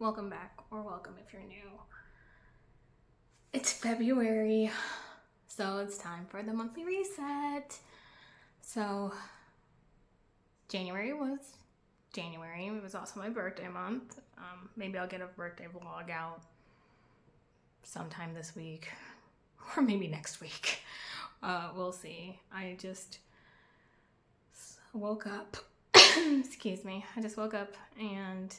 Welcome back, or welcome if you're new. It's February, so it's time for the monthly reset. So, January was January. It was also my birthday month. Maybe I'll get a birthday vlog out sometime this week, or maybe next week. We'll see. I just woke up. Excuse me. I just woke up and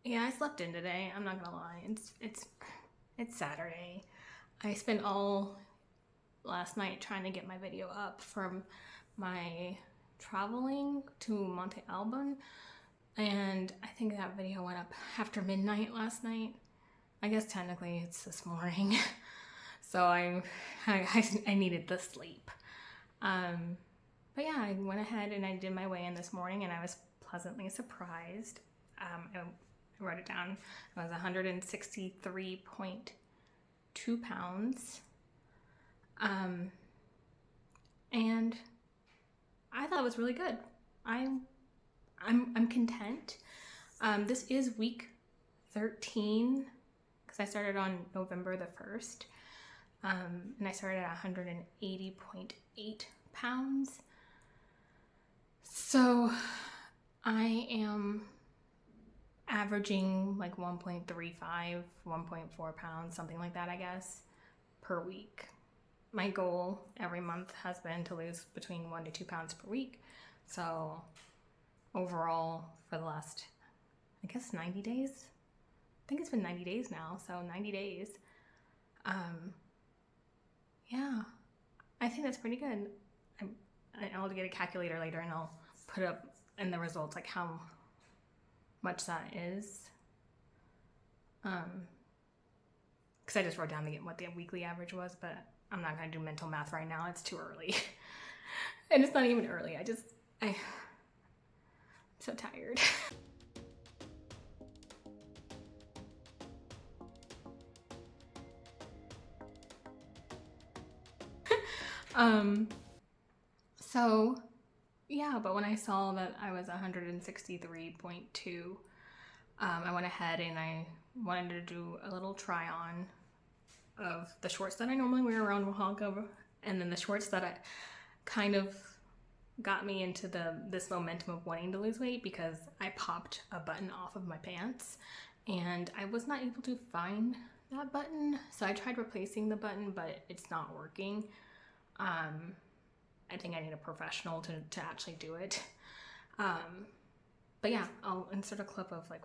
yeah, I slept in today. I'm not gonna lie. It's Saturday. I spent all last night trying to get my video up from my traveling to Monte Alban, and I think that video went up after midnight last night. I guess technically it's this morning, so I needed the sleep. But yeah, I went ahead and I did my weigh-in this morning, and I was pleasantly surprised. I wrote it down. It was 163.2 pounds. And I thought it was really good. I'm content. This is week 13 because I started on November the 1st. And I started at 180.8 pounds. So I am averaging like 1.35, 1.4 pounds, something like that, I guess, per week. My goal every month has been to lose between 1 to 2 pounds per week. So overall, for the last, I guess, 90 days. I think it's been 90 days now, so 90 days. Yeah, I think that's pretty good. I'll get a calculator later and I'll put up in the results like how much that is. Because I just wrote down what the weekly average was, but I'm not going to do mental math right now. It's too early. And it's not even early. I'm so tired. So yeah, but when I saw that I was 163.2, I went ahead and I wanted to do a little try on of the shorts that I normally wear around Oaxaca, and then the shorts that I kind of got me into this momentum of wanting to lose weight because I popped a button off of my pants and I was not able to find that button. So I tried replacing the button, but it's not working. I think I need a professional to actually do it. But yeah, I'll insert a clip of like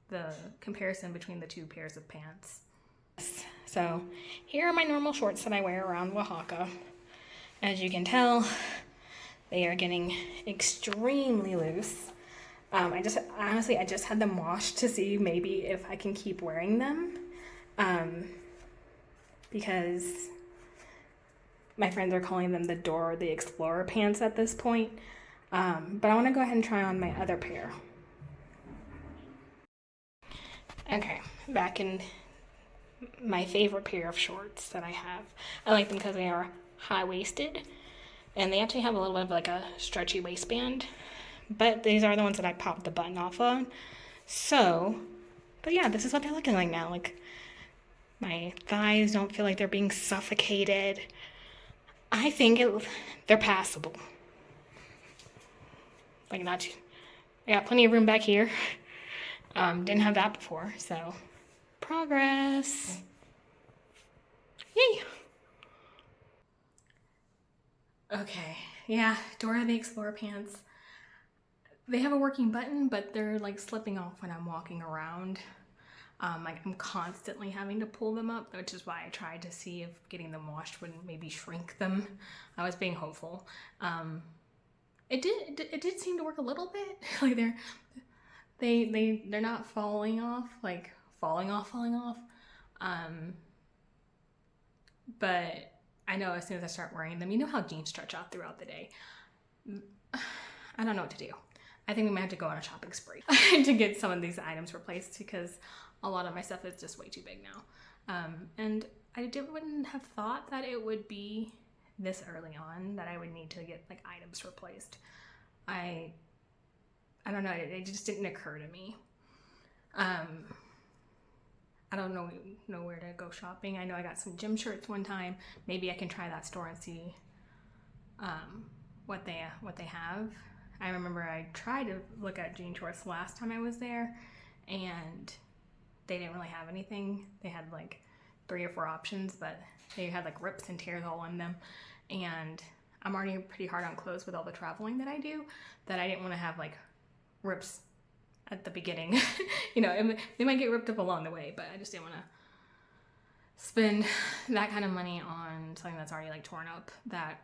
the comparison between the two pairs of pants. So here are my normal shorts that I wear around Oaxaca. As you can tell, they are getting extremely loose. I just had them washed to see maybe if I can keep wearing them. Because my friends are calling them the Dora the Explorer pants at this point. But I want to go ahead and try on my other pair. Okay, back in my favorite pair of shorts that I have. I like them because they are high-waisted, and they actually have a little bit of like a stretchy waistband. But these are the ones that I popped the button off on. So, but yeah, this is what they're looking like now. Like, my thighs don't feel like they're being suffocated. I think they're passable. Like, not too, I got plenty of room back here. Didn't have that before, so progress. Yay! Okay, yeah, Dora the Explorer pants. They have a working button, but they're like slipping off when I'm walking around. Like I'm constantly having to pull them up, which is why I tried to see if getting them washed would maybe shrink them. I was being hopeful. It did seem to work a little bit. Like they're not falling off, like falling off. But I know as soon as I start wearing them, you know how jeans stretch out throughout the day. I don't know what to do. I think we might have to go on a shopping spree to get some of these items replaced because a lot of my stuff is just way too big now. And I wouldn't have thought that it would be this early on that I would need to get like items replaced. I don't know, it just didn't occur to me. I don't know where to go shopping. I know I got some gym shirts one time. Maybe I can try that store and see what they have. I remember I tried to look at jean shorts last time I was there, and they didn't really have anything. They had like 3 or 4 options, but they had like rips and tears all in them. And I'm already pretty hard on clothes with all the traveling that I do, that I didn't want to have like rips at the beginning. You know, they might get ripped up along the way, but I just didn't want to spend that kind of money on something that's already like torn up, that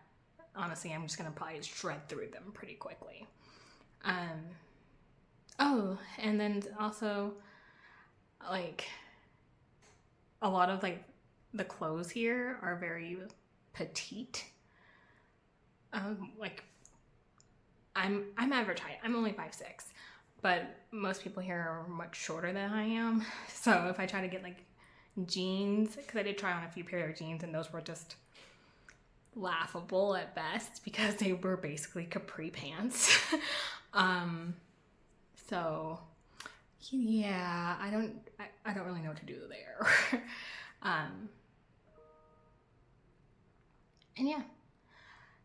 honestly I'm just gonna probably shred through them pretty quickly. Oh, and then also like a lot of like the clothes here are very petite. Like I'm average height. I'm only 5'6", but most people here are much shorter than I am. So if I try to get like jeans, because I did try on a few pair of jeans and those were just laughable at best because they were basically capri pants. So yeah, I don't really know what to do there. And yeah,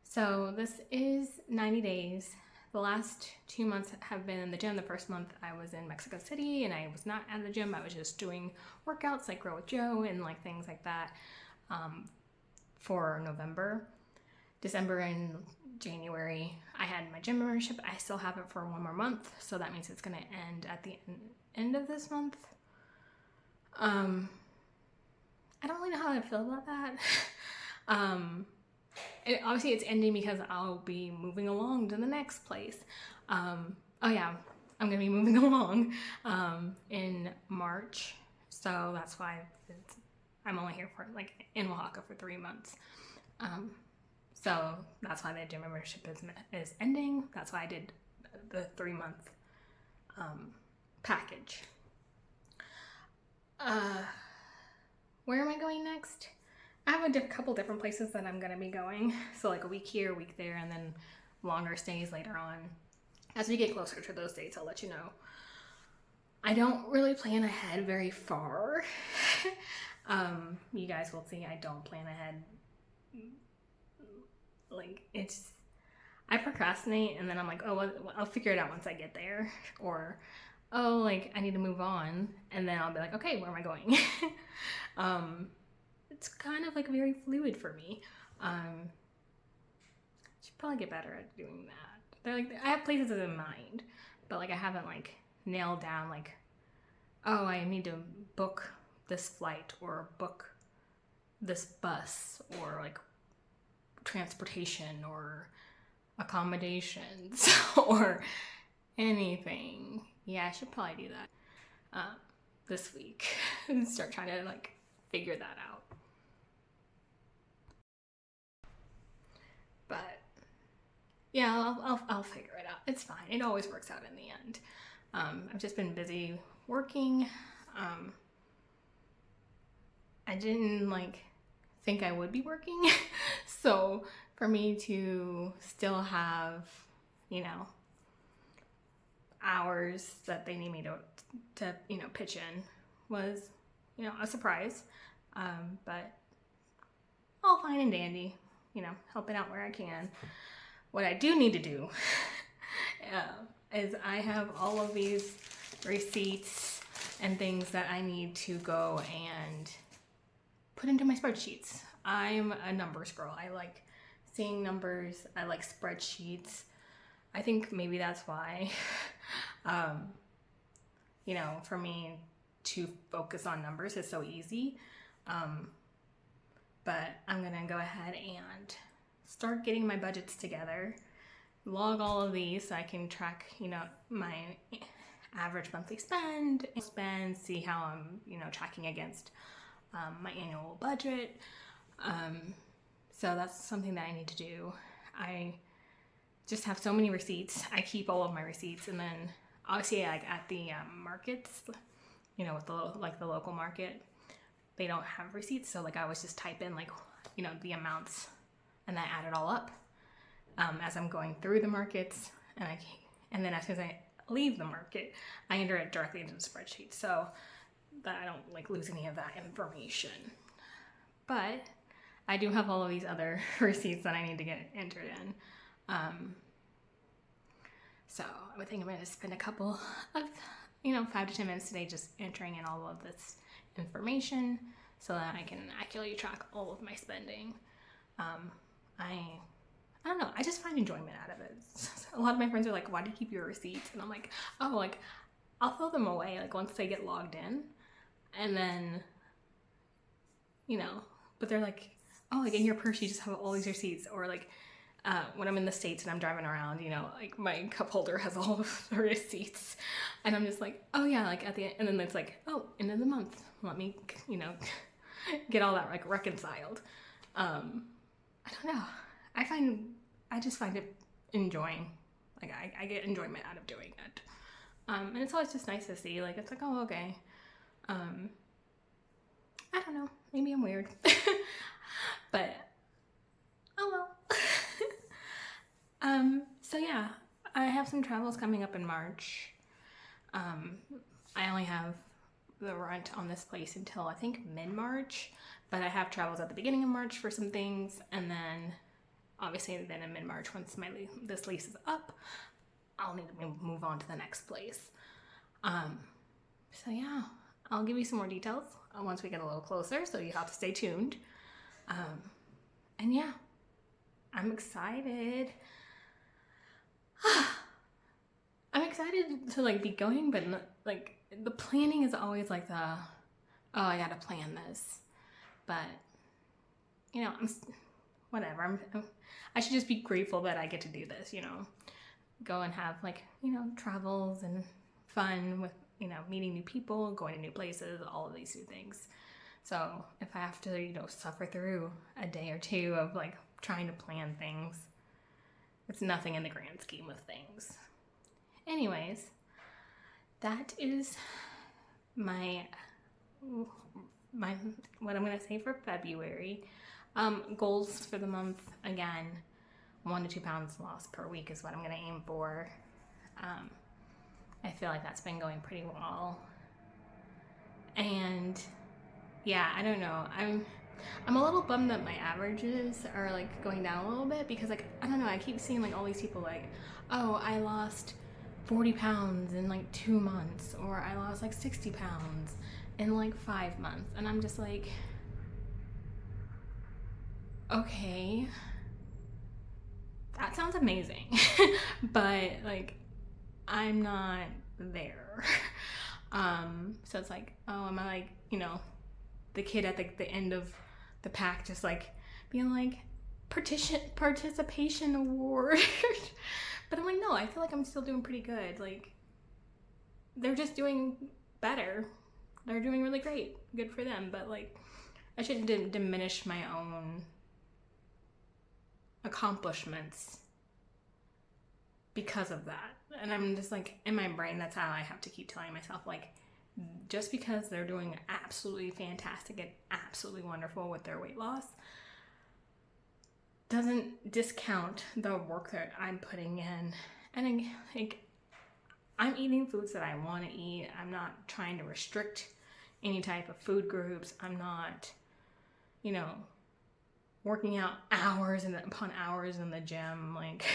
so this is 90 days. The last 2 months have been in the gym. The first month I was in Mexico City and I was not at the gym. I was just doing workouts like Grow with Joe and like things like that for November. December and January I had my gym membership. I still have it for 1 more month, so that means it's going to end at the end of this month. I don't really know how I feel about that. Obviously it's ending because I'll be moving along to the next place. Oh yeah, I'm gonna be moving along in March, so that's why I'm only here for like in Oaxaca for 3 months. So that's why the gym membership is ending. That's why I did the 3-month package. Where am I going next? I have a couple different places that I'm gonna be going. So like a week here, a week there, and then longer stays later on. As we get closer to those dates, I'll let you know. I don't really plan ahead very far. You guys will see I don't plan ahead. Like I procrastinate and then I'm like, oh, well, I'll figure it out once I get there. Or, oh, like I need to move on. And then I'll be like, okay, where am I going? It's kind of like very fluid for me. Should probably get better at doing that. They're like, I have places in mind, but like I haven't like nailed down like, oh, I need to book this flight or book this bus or like transportation or accommodations or anything. Yeah, I should probably do that this week and start trying to like figure that out. But yeah, I'll figure it out. It's fine. It always works out in the end. I've just been busy working. I didn't like think I would be working. So for me to still have, you know, hours that they need me to you know, pitch in was, you know, a surprise. But all fine and dandy, you know, helping out where I can. What I do need to do is I have all of these receipts and things that I need to go and put into my spreadsheets. I'm a numbers girl. I like seeing numbers. I like spreadsheets. I think maybe that's why, you know, for me to focus on numbers is so easy. But I'm gonna go ahead and start getting my budgets together, log all of these so I can track, you know, my average monthly spend, see how I'm, you know, tracking against my annual budget. So that's something that I need to do. I just have so many receipts. I keep all of my receipts, and then obviously like at the markets, you know, with the local market, they don't have receipts. So like I always just type in like, you know, the amounts and I add it all up as I'm going through the markets, and then as soon as I leave the market, I enter it directly into the spreadsheet so that I don't like lose any of that information. But I do have all of these other receipts that I need to get entered in. So I would think I'm going to spend a couple of, 5 to 10 minutes today just entering in all of this information so that I can accurately track all of my spending. I don't know, I just find enjoyment out of it. A lot of my friends are like, why do you keep your receipts? And I'm like, oh, like, I'll throw them away, like, once they get logged in. And then, but they're like, oh, like, in your purse, you just have all these receipts. Or, like, when I'm in the States and I'm driving around, like, my cup holder has all of the receipts. And I'm just like, oh, yeah, like, at the end. And then it's like, oh, end of the month. Let me, get all that, like, reconciled. I don't know. I just find it enjoying. Like, I get enjoyment out of doing it. And it's always just nice to see. Like, it's like, oh, okay. I don't know. Maybe I'm weird. But, oh well. So yeah, I have some travels coming up in March. I only have the rent on this place until I think mid-March. But I have travels at the beginning of March for some things, and then obviously then in mid-March, once this lease is up, I'll need to move on to the next place. So yeah, I'll give you some more details once we get a little closer, so you have to stay tuned. And yeah, I'm excited. I'm excited to like be going, but like the planning is always like oh, I gotta plan this. But, I'm whatever. I should just be grateful that I get to do this, go and have like, travels and fun with, meeting new people, going to new places, all of these new things. So if I have to, suffer through a day or two of like trying to plan things, it's nothing in the grand scheme of things. Anyways, that is what I'm going to say for February. Goals for the month, again, 1 to 2 pounds lost per week is what I'm going to aim for. I feel like that's been going pretty well. And yeah, I don't know. I'm a little bummed that my averages are like going down a little bit because like, I don't know, I keep seeing like all these people like, oh, I lost 40 pounds in like 2 months, or I lost like 60 pounds in like 5 months. And I'm just like, okay, that sounds amazing. But like, I'm not there. So it's like, oh, am I like, the kid at the end of the pack just like being like, participation award. But I'm like, no, I feel like I'm still doing pretty good. Like, they're just doing better. They're doing really great. Good for them. But like, I shouldn't diminish my own accomplishments because of that. And I'm just like, in my brain, that's how I have to keep telling myself, like, just because they're doing absolutely fantastic and absolutely wonderful with their weight loss doesn't discount the work that I'm putting in. And like, I'm eating foods that I want to eat. I'm not trying to restrict any type of food groups. I'm not, working out hours and upon hours in the gym. Like,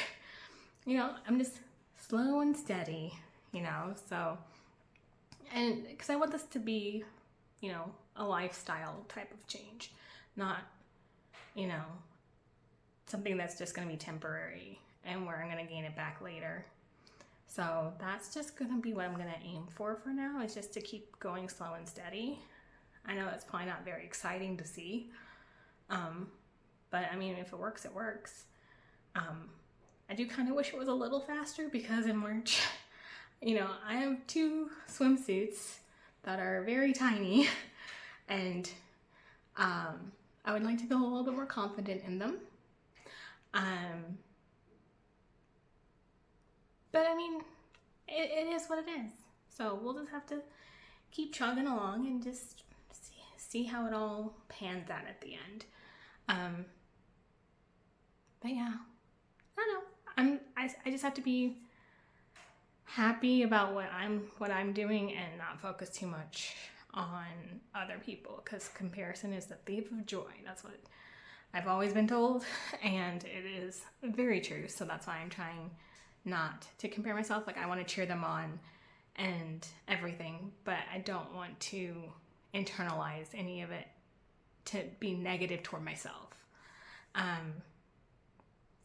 I'm just slow and steady, so, and because I want this to be, a lifestyle type of change, not, something that's just going to be temporary and where I'm going to gain it back later. So that's just going to be what I'm going to aim for now, is just to keep going slow and steady. I know it's probably not very exciting to see, but I mean, if it works, it works. I do kind of wish it was a little faster because in March, I have 2 swimsuits that are very tiny, and I would like to feel a little bit more confident in them. But I mean, it is what it is. So we'll just have to keep chugging along and just see how it all pans out at the end. But yeah, I don't know. I just have to be happy about what I'm doing and not focus too much on other people, because comparison is the thief of joy. That's what I've always been told, and it is very true. So that's why I'm trying not to compare myself. Like, I want to cheer them on and everything, but I don't want to internalize any of it to be negative toward myself.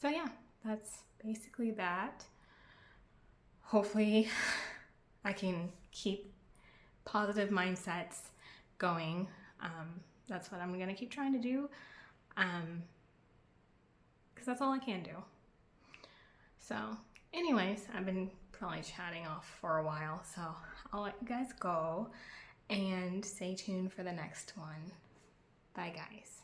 So yeah, that's basically that. Hopefully I can keep positive mindsets going. That's what I'm going to keep trying to do, because that's all I can do. So anyways, I've been probably chatting off for a while, so I'll let you guys go and stay tuned for the next one. Bye, guys.